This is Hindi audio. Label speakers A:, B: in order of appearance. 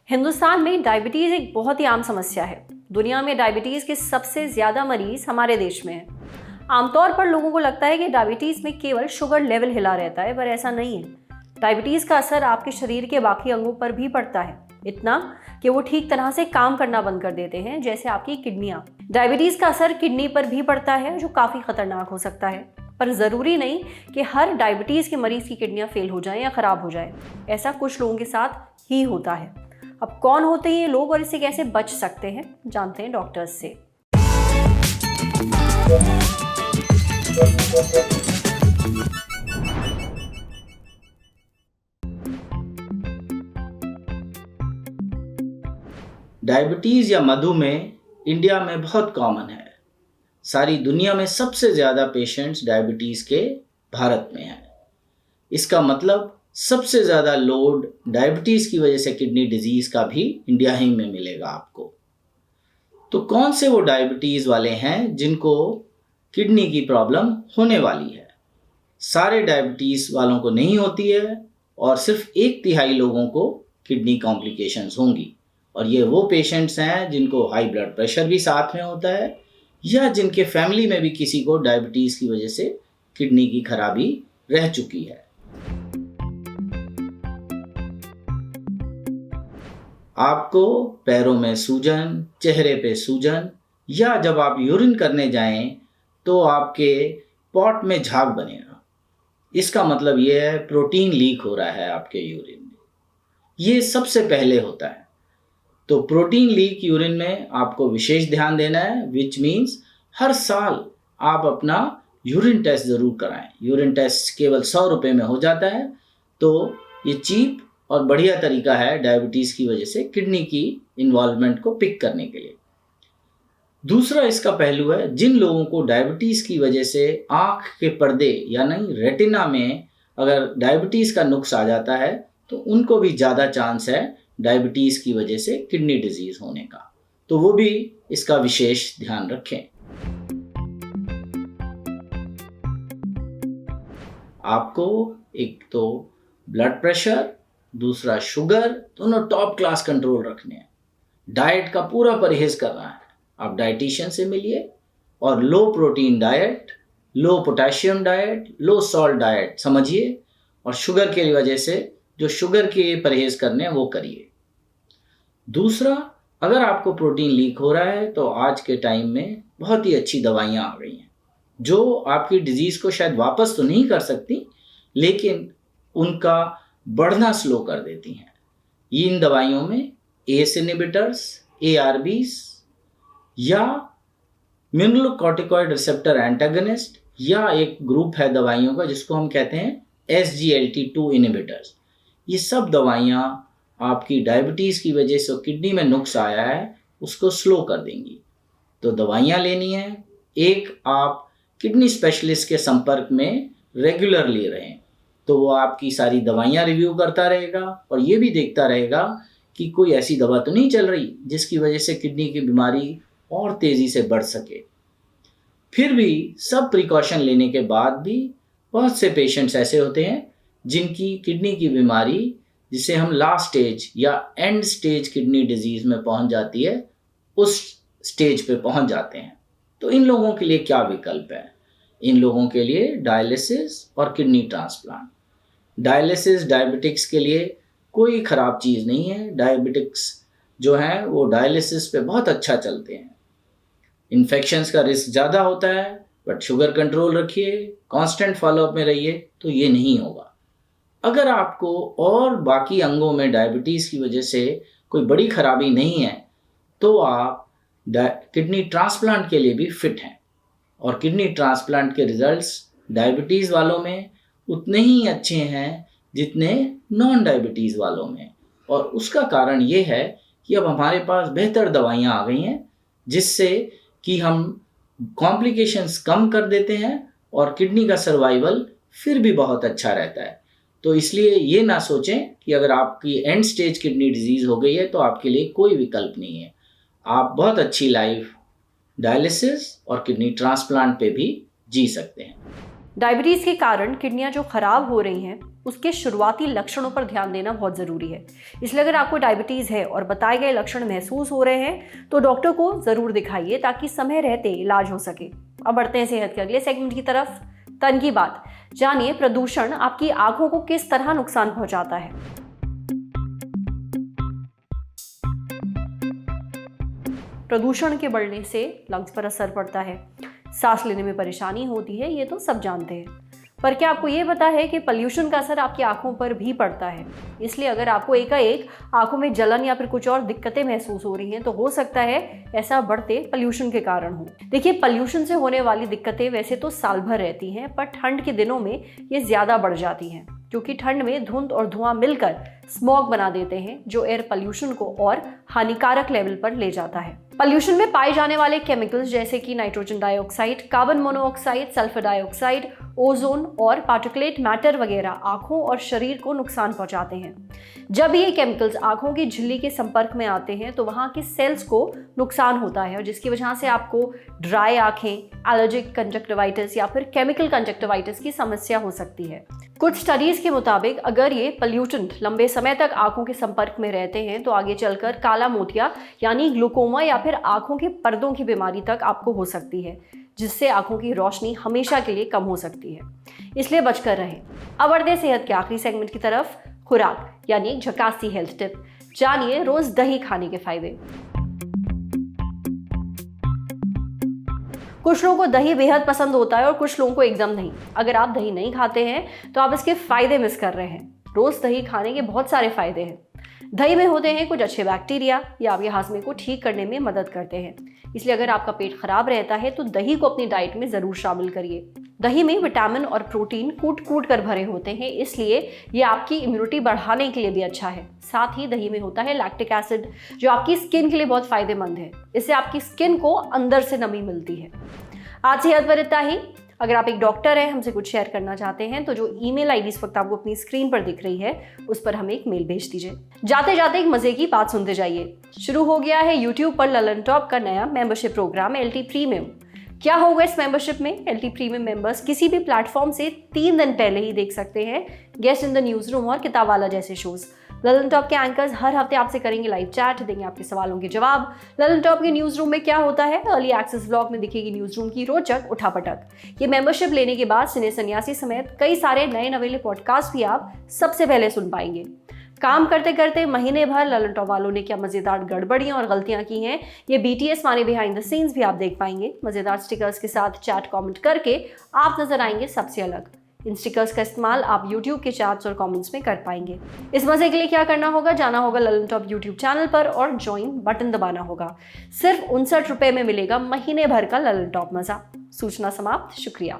A: हिंदुस्तान में डायबिटीज एक बहुत ही आम समस्या है। दुनिया में डायबिटीज के सबसे ज्यादा मरीज हमारे देश में हैं। आमतौर पर लोगों को लगता है कि डायबिटीज में केवल शुगर लेवल हिला रहता है, पर ऐसा नहीं है। डायबिटीज का असर आपके शरीर के बाकी अंगों पर भी पड़ता है, इतना कि वो ठीक तरह से काम करना बंद कर देते हैं, जैसे आपकी किडनियां। डायबिटीज का असर किडनी पर भी पड़ता है, जो काफी खतरनाक हो सकता है। पर जरूरी नहीं कि हर डायबिटीज के मरीज की किडनियां फेल हो जाएं या खराब हो जाएं। ऐसा कुछ लोगों के साथ ही होता है। अब कौन होते हैं ये लोग और इससे कैसे बच सकते हैं, जानते हैं डॉक्टर्स से।
B: डायबिटीज़ या मधुमेह इंडिया में बहुत कॉमन है। सारी दुनिया में सबसे ज़्यादा पेशेंट्स डायबिटीज़ के भारत में हैं। इसका मतलब सबसे ज़्यादा लोड डायबिटीज़ की वजह से किडनी डिजीज़ का भी इंडिया ही में मिलेगा आपको। तो कौन से वो डायबिटीज़ वाले हैं जिनको किडनी की प्रॉब्लम होने वाली है? सारे डायबिटीज़ वालों को नहीं होती है और सिर्फ 1/3 लोगों को किडनी कॉम्प्लिकेशंस होंगी। और ये वो पेशेंट्स हैं जिनको हाई ब्लड प्रेशर भी साथ में होता है या जिनके फैमिली में भी किसी को डायबिटीज़ की वजह से किडनी की खराबी रह चुकी है। आपको पैरों में सूजन, चेहरे पे सूजन या जब आप यूरिन करने जाएं तो आपके पॉट में झाग बनेगा। इसका मतलब ये है प्रोटीन लीक हो रहा है आपके यूरिन में। ये सबसे पहले होता है। तो प्रोटीन लीक यूरिन में आपको विशेष ध्यान देना है, विच मीन्स हर साल आप अपना यूरिन टेस्ट ज़रूर कराएं। यूरिन टेस्ट केवल 100 रुपये में हो जाता है। तो ये चीप और बढ़िया तरीका है डायबिटीज़ की वजह से किडनी की इन्वॉल्वमेंट को पिक करने के लिए। दूसरा इसका पहलू है, जिन लोगों को डायबिटीज़ की वजह से आँख के पर्दे यानी रेटिना में अगर डायबिटीज़ का नुक्स आ जाता है तो उनको भी ज़्यादा चांस है डायबिटीज़ की वजह से किडनी डिजीज़ होने का। तो वो भी इसका विशेष ध्यान रखें। आपको एक तो ब्लड प्रेशर, दूसरा शुगर, दोनों टॉप क्लास कंट्रोल रखने हैं। डाइट का पूरा परहेज करना है। आप डाइटिशियन से मिलिए और low protein diet, low potassium diet, low salt diet समझिए। और शुगर की वजह से जो शुगर के परहेज करने हैं वो करिए। दूसरा, अगर आपको प्रोटीन लीक हो रहा है तो आज के टाइम में बहुत ही अच्छी दवाइयाँ आ गई हैं जो आपकी डिजीज़ को शायद वापस तो नहीं कर सकती, लेकिन उनका बढ़ना स्लो कर देती हैं। इन दवाइयों में एस इनहिबिटर्स, ARBs या मिनरलोकॉर्टिकॉइड रिसेप्टर एंटागनिस्ट या एक ग्रुप है दवाइयों का जिसको हम कहते हैं SGLT2 इनहिबिटर्स। ये सब दवाइयाँ आपकी डायबिटीज़ की वजह से किडनी में नुक्स आया है उसको स्लो कर देंगी। तो दवाइयाँ लेनी है। एक, आप किडनी स्पेशलिस्ट के संपर्क में रेगुलरली रहें, तो वो आपकी सारी दवाइयाँ रिव्यू करता रहेगा और ये भी देखता रहेगा कि कोई ऐसी दवा तो नहीं चल रही जिसकी वजह से किडनी की बीमारी और तेज़ी से बढ़ सके। फिर भी सब प्रिकॉशन लेने के बाद भी बहुत से पेशेंट्स ऐसे होते हैं जिनकी किडनी की बीमारी, जिसे हम लास्ट स्टेज या एंड स्टेज किडनी डिजीज़ में पहुंच जाती है, उस स्टेज पे पहुंच जाते हैं। तो इन लोगों के लिए क्या विकल्प है? इन लोगों के लिए डायलिसिस और किडनी ट्रांसप्लांट। डायलिसिस डायबिटिक्स के लिए कोई ख़राब चीज़ नहीं है। डायबिटिक्स जो हैं वो डायलिसिस पे बहुत अच्छा चलते हैं। इन्फेक्शंस का रिस्क ज़्यादा होता है, बट शुगर कंट्रोल रखिए, कांस्टेंट फॉलोअप में रहिए तो ये नहीं होगा। अगर आपको और बाकी अंगों में डायबिटीज़ की वजह से कोई बड़ी खराबी नहीं है तो आप किडनी ट्रांसप्लांट के लिए भी फिट हैं। और किडनी ट्रांसप्लांट के रिजल्ट्स डायबिटीज़ वालों में उतने ही अच्छे हैं जितने नॉन डायबिटीज़ वालों में। और उसका कारण ये है कि अब हमारे पास बेहतर दवाइयाँ आ गई हैं जिससे कि हम कॉम्प्लिकेशंस कम कर देते हैं और किडनी का सर्वाइवल फिर भी बहुत अच्छा रहता है। तो इसलिए ये ना सोचें कि अगर आपकी एंड स्टेज किडनी डिजीज़ हो गई है तो आपके लिए कोई विकल्प नहीं है। आप बहुत अच्छी लाइफ डायलिसिस और किडनी ट्रांसप्लांट पे भी जी सकते हैं।
A: डायबिटीज के कारण किडनियां जो खराब हो रही हैं उसके शुरुआती लक्षणों पर ध्यान देना बहुत जरूरी है। इसलिए अगर आपको डायबिटीज है और बताए गए लक्षण महसूस हो रहे हैं तो डॉक्टर को जरूर दिखाइए ताकि समय रहते इलाज हो सके। अब बढ़ते हैं सेहत के अगले सेगमेंट की तरफ, तन की बात। जानिए प्रदूषण आपकी आंखों को किस तरह नुकसान पहुंचाता है। प्रदूषण के बढ़ने से लंग्स पर असर पड़ता है, सांस लेने में परेशानी होती है, ये तो सब जानते हैं। पर क्या आपको ये पता है कि पॉल्यूशन का असर आपकी आंखों पर भी पड़ता है। इसलिए अगर आपको एकाएक आंखों में जलन या फिर कुछ और दिक्कतें महसूस हो रही हैं तो हो सकता है ऐसा बढ़ते पॉल्यूशन के कारण हो। देखिए, पॉल्यूशन से होने वाली दिक्कतें वैसे तो साल भर रहती हैं, पर ठंड के दिनों में ये ज्यादा बढ़ जाती हैं, क्योंकि ठंड में धुंध और धुआं मिलकर स्मॉग बना देते हैं जो एयर पॉल्यूशन को और हानिकारक लेवल पर ले जाता है। पॉल्यूशन में पाए जाने वाले केमिकल्स जैसे कि nitrogen dioxide, carbon monoxide, sulphur dioxide, ozone और पार्टिकुलेट मैटर वगैरह आंखों और शरीर को नुकसान पहुंचाते हैं। जब ये केमिकल्स आंखों की झिल्ली के संपर्क में आते हैं तो वहां के सेल्स को नुकसान होता है और जिसकी वजह से आपको ड्राई आंखें, एलर्जिक कंजक्टिवाइटिस या फिर केमिकल कंजक्टिवाइटिस की समस्या हो सकती है। कुछ स्टडीज के मुताबिक अगर ये पॉल्यूटेंट लंबे समय तक आंखों के संपर्क में रहते हैं तो आगे चलकर काला मोतिया यानी ग्लूकोमा या फिर आंखों के पर्दों की बीमारी तक आपको हो सकती है, जिससे आंखों की रोशनी हमेशा के लिए कम हो सकती है। इसलिए बचकर रहें। अब बढ़ते सेहत के आखिरी सेगमेंट की तरफ, खुराक यानी एक झकासी हेल्थ टिप। जानिए रोज दही खाने के फायदे। कुछ लोगों को दही बेहद पसंद होता है और कुछ लोगों को एकदम नहीं। अगर आप दही नहीं खाते हैं तो आप इसके फायदे मिस कर रहे हैं। रोज दही खाने के बहुत सारे फायदे हैं। दही में होते हैं कुछ अच्छे बैक्टीरिया या आपके हाजमे को ठीक करने में मदद करते हैं। इसलिए अगर आपका पेट खराब रहता है तो दही को अपनी डाइट में जरूर शामिल करिए। दही में विटामिन और प्रोटीन कूट कूट कर भरे होते हैं, इसलिए ये आपकी इम्यूनिटी बढ़ाने के लिए भी अच्छा है। साथ ही दही में होता है लैक्टिक एसिड जो आपकी स्किन के लिए बहुत फायदेमंद है। इससे आपकी स्किन को अंदर से नमी मिलती है। आज सेहत पर इतना ही। अगर आप एक डॉक्टर हैं, हमसे कुछ शेयर करना चाहते हैं तो जो ईमेल आईडी इस वक्त आपको अपनी स्क्रीन पर दिख रही है उस पर हमें एक मेल भेज दीजिए। जाते जाते एक मजे की बात सुनते जाइए। शुरू हो गया है यूट्यूब पर ललन टॉप का नया मेंबरशिप प्रोग्राम LT प्रीमियम। क्या होगा इस मेंबरशिप में? LT प्रीमियम मेंबर्स किसी भी प्लेटफॉर्म से 3 दिन पहले ही देख सकते हैं guest in the news room और किताब वाला जैसे शोज। ललन टॉप के एंकर्स हर हफ्ते आपसे करेंगे लाइव चैट, देंगे आपके सवालों के जवाब। ललन टॉप के न्यूज रूम में क्या होता है? अर्ली एक्सेस ब्लॉग में दिखेगी न्यूज रूम की रोचक उठापटक। ये मेंबरशिप लेने के बाद सिने सन्यासी समेत कई सारे नए नवेले पॉडकास्ट भी आप सबसे पहले सुन पाएंगे। काम करते करते महीने भर ललन टॉप वालों ने क्या मजेदार गड़बड़ियां और गलतियां की हैं, ये BTS माने बिहाइंड द सीन्स भी आप देख पाएंगे। मजेदार स्टिकर्स के साथ चैट कमेंट करके आप नजर आएंगे सबसे अलग। इन स्टिकर्स का इस्तेमाल आप YouTube के चैट्स और कमेंट्स में कर पाएंगे। इस मजे के लिए क्या करना होगा? जाना होगा ललन टॉप YouTube चैनल पर और ज्वाइन बटन दबाना होगा। सिर्फ 59 रुपए में मिलेगा महीने भर का ललन टॉप मजा। सूचना समाप्त। शुक्रिया।